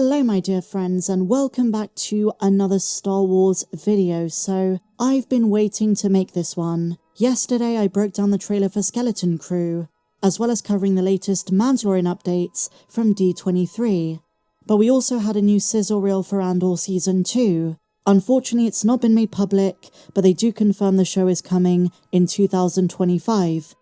Hello my dear friends and welcome back to another Star Wars video. So I've been waiting to make this one. Yesterday I broke down the trailer for Skeleton Crew, as well as covering the latest Mandalorian updates from D23. But we also had a new sizzle reel for Andor Season 2. Unfortunately it's not been made public, but they do confirm the show is coming in 2025.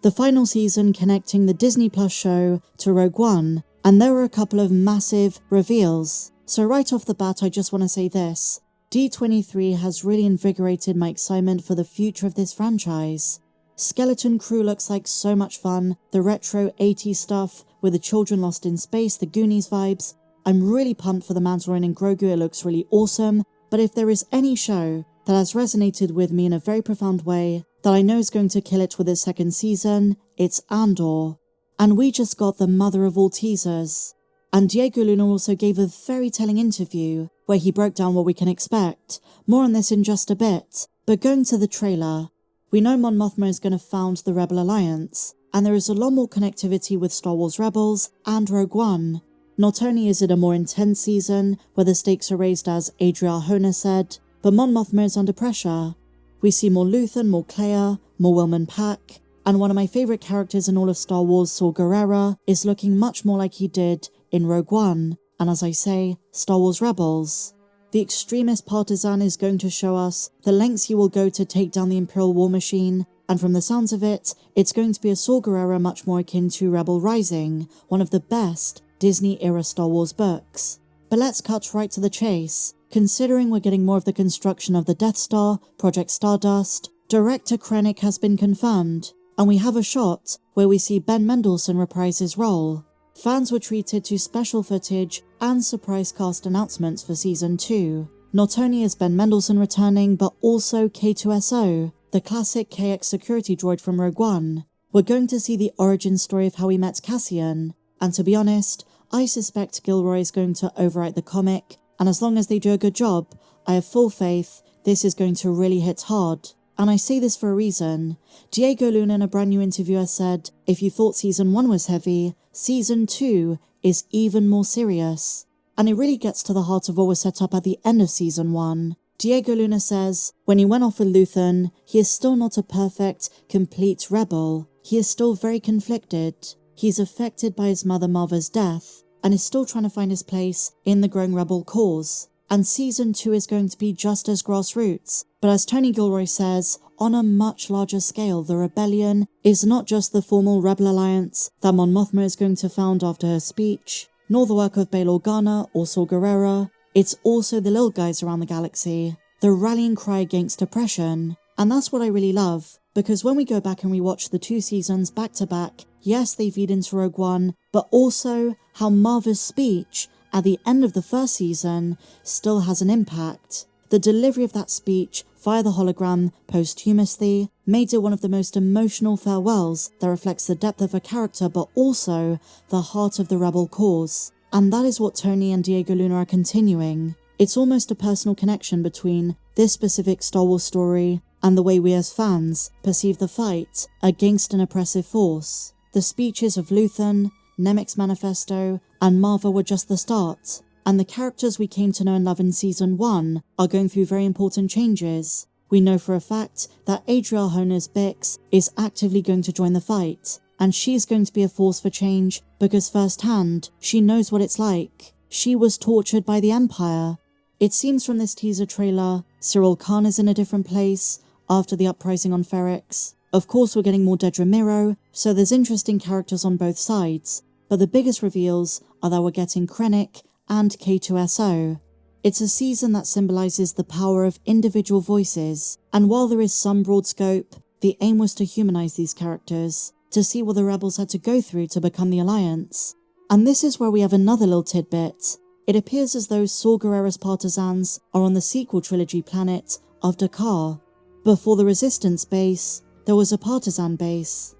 The final season connecting the Disney Plus show to Rogue One. And there were a couple of massive reveals. So right off the bat I just want to say this. D23 has really invigorated my excitement for the future of this franchise. Skeleton Crew looks like so much fun, the retro 80s stuff with the children lost in space, the Goonies vibes. I'm really pumped for the Mandalorian and Grogu, it looks really awesome. But if there is any show that has resonated with me in a very profound way, that I know is going to kill it with its second season, it's Andor. And we just got the mother of all teasers. And Diego Luna also gave a very telling interview where he broke down what we can expect. More on this in just a bit. But going to the trailer, we know Mon Mothma is going to found the Rebel Alliance, and there is a lot more connectivity with Star Wars Rebels and Rogue One. Not only is it a more intense season, where the stakes are raised as Adria Arjona said, but Mon Mothma is under pressure. We see more Luthen, more Clea, more Wilman Pack, and one of my favourite characters in all of Star Wars, Saw Gerrera, is looking much more like he did in Rogue One, and as I say, Star Wars Rebels. The extremist partisan is going to show us the lengths he will go to take down the Imperial War Machine, and from the sounds of it, it's going to be a Saw Gerrera much more akin to Rebel Rising, one of the best Disney-era Star Wars books. But let's cut right to the chase. Considering we're getting more of the construction of the Death Star, Project Stardust, director Krennic has been confirmed. And we have a shot where we see Ben Mendelsohn reprise his role. Fans were treated to special footage and surprise cast announcements for Season 2. Not only is Ben Mendelsohn returning, but also K-2SO, the classic KX security droid from Rogue One. We're going to see the origin story of how he met Cassian, and to be honest, I suspect Gilroy is going to overwrite the comic, and as long as they do a good job, I have full faith this is going to really hit hard. And I say this for a reason. Diego Luna in a brand new interview has said, if you thought Season 1 was heavy, Season 2 is even more serious. And it really gets to the heart of what was set up at the end of Season 1. Diego Luna says, when he went off with Luthen, he is still not a perfect, complete rebel. He is still very conflicted. He's affected by his mother Marva's death, and is still trying to find his place in the growing rebel cause. And Season 2 is going to be just as grassroots. But as Tony Gilroy says, on a much larger scale, the rebellion is not just the formal Rebel Alliance that Mon Mothma is going to found after her speech, nor the work of Bail Organa or Saw Gerrera. It's also the little guys around the galaxy, the rallying cry against oppression. And that's what I really love, because when we go back and rewatch the two seasons back to back, yes, they feed into Rogue One, but also how Marva's speech at the end of the first season still has an impact. The delivery of that speech via the hologram posthumously made it one of the most emotional farewells that reflects the depth of her character but also the heart of the rebel cause. And that is what Tony and Diego Luna are continuing. It's almost a personal connection between this specific Star Wars story and the way we as fans perceive the fight against an oppressive force. The speeches of Luthen, Nemik's manifesto, and Marva were just the start. And the characters we came to know and love in Season 1 are going through very important changes. We know for a fact that Adria Arjona's Bix is actively going to join the fight, and she's going to be a force for change because firsthand, she knows what it's like. She was tortured by the Empire. It seems from this teaser trailer, Cyril Khan is in a different place after the uprising on Ferrix. Of course we're getting more Dedra Meero, so there's interesting characters on both sides, but the biggest reveals are that we're getting Krennic and K-2SO. It's a season that symbolises the power of individual voices, and while there is some broad scope, the aim was to humanise these characters, to see what the rebels had to go through to become the Alliance. And this is where we have another little tidbit. It appears as though Saw Gerrera's partisans are on the sequel trilogy planet of Dakar. Before the Resistance base, there was a partisan base.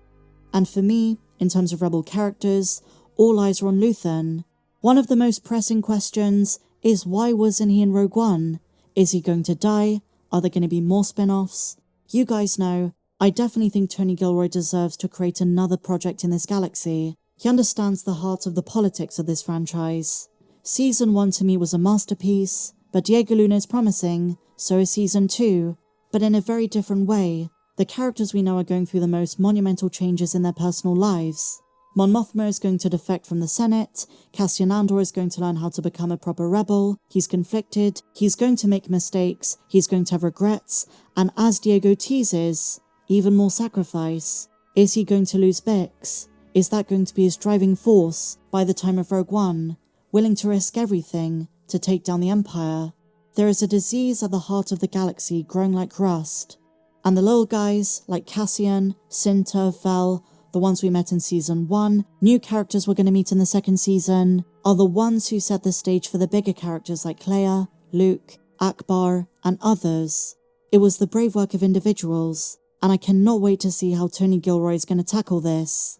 And for me, in terms of rebel characters, all eyes are on Luthen. One of the most pressing questions is why wasn't he in Rogue One? Is he going to die? Are there going to be more spin-offs? You guys know, I definitely think Tony Gilroy deserves to create another project in this galaxy. He understands the heart of the politics of this franchise. Season 1 to me was a masterpiece, but Diego Luna is promising, so is Season 2, but in a very different way. The characters we know are going through the most monumental changes in their personal lives. Mon Mothma is going to defect from the Senate, Cassian Andor is going to learn how to become a proper rebel, he's conflicted, he's going to make mistakes, he's going to have regrets, and as Diego teases, even more sacrifice. Is he going to lose Bix? Is that going to be his driving force by the time of Rogue One, willing to risk everything to take down the Empire? There is a disease at the heart of the galaxy growing like rust, and the little guys like Cassian, Cinta, Vel, the ones we met in Season 1, new characters we're going to meet in the second season, are the ones who set the stage for the bigger characters like Leia, Luke, Akbar, and others. It was the brave work of individuals, and I cannot wait to see how Tony Gilroy is going to tackle this.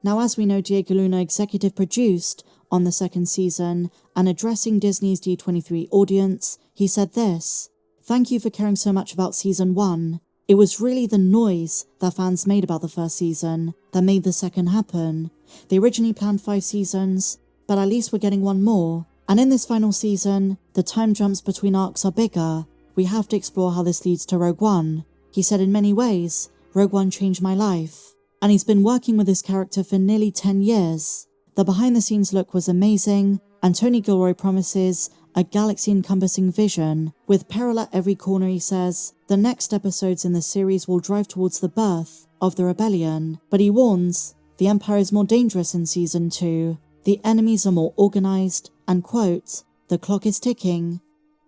Now, as we know, Diego Luna executive produced on the second season, and addressing Disney's D23 audience, he said this: "Thank you for caring so much about Season 1. It was really the noise that fans made about the first season that made the second happen. They originally planned 5 seasons, but at least we're getting one more. And in this final season, the time jumps between arcs are bigger. We have to explore how this leads to Rogue One." He said, "In many ways, Rogue One changed my life." And he's been working with this character for nearly 10 years. The behind-the-scenes look was amazing, and Tony Gilroy promises a galaxy-encompassing vision. With peril at every corner, he says, the next episodes in the series will drive towards the birth of the rebellion. But he warns, the Empire is more dangerous in Season 2. The enemies are more organized, and quote, "The clock is ticking."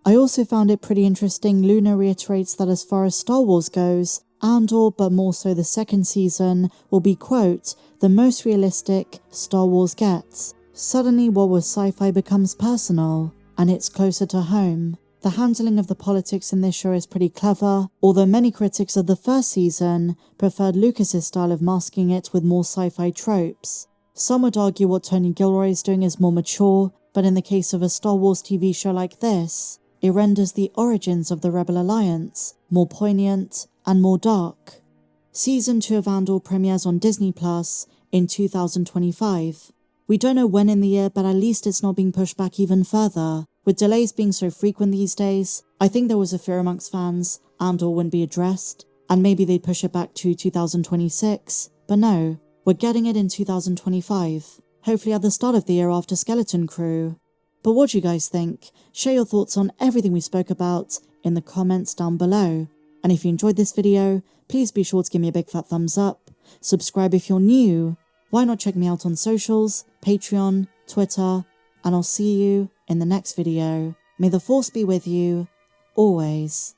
I also found it pretty interesting Luna reiterates that as far as Star Wars goes, Andor, but more so the second season, will be, quote, "the most realistic Star Wars gets." Suddenly what was sci-fi becomes personal, and it's closer to home. The handling of the politics in this show is pretty clever, although many critics of the first season preferred Lucas's style of masking it with more sci-fi tropes. Some would argue what Tony Gilroy is doing is more mature, but in the case of a Star Wars TV show like this, it renders the origins of the Rebel Alliance more poignant and more dark. Season 2 of Andor premieres on Disney Plus in 2025. We don't know when in the year, but at least it's not being pushed back even further. With delays being so frequent these days, I think there was a fear amongst fans Andor wouldn't be addressed, and maybe they'd push it back to 2026, but no, we're getting it in 2025, hopefully at the start of the year after Skeleton Crew. But what do you guys think? Share your thoughts on everything we spoke about in the comments down below. And if you enjoyed this video, please be sure to give me a big fat thumbs up. Subscribe if you're new. Why not check me out on socials, Patreon, Twitter, and I'll see you in the next video. May the Force be with you, always.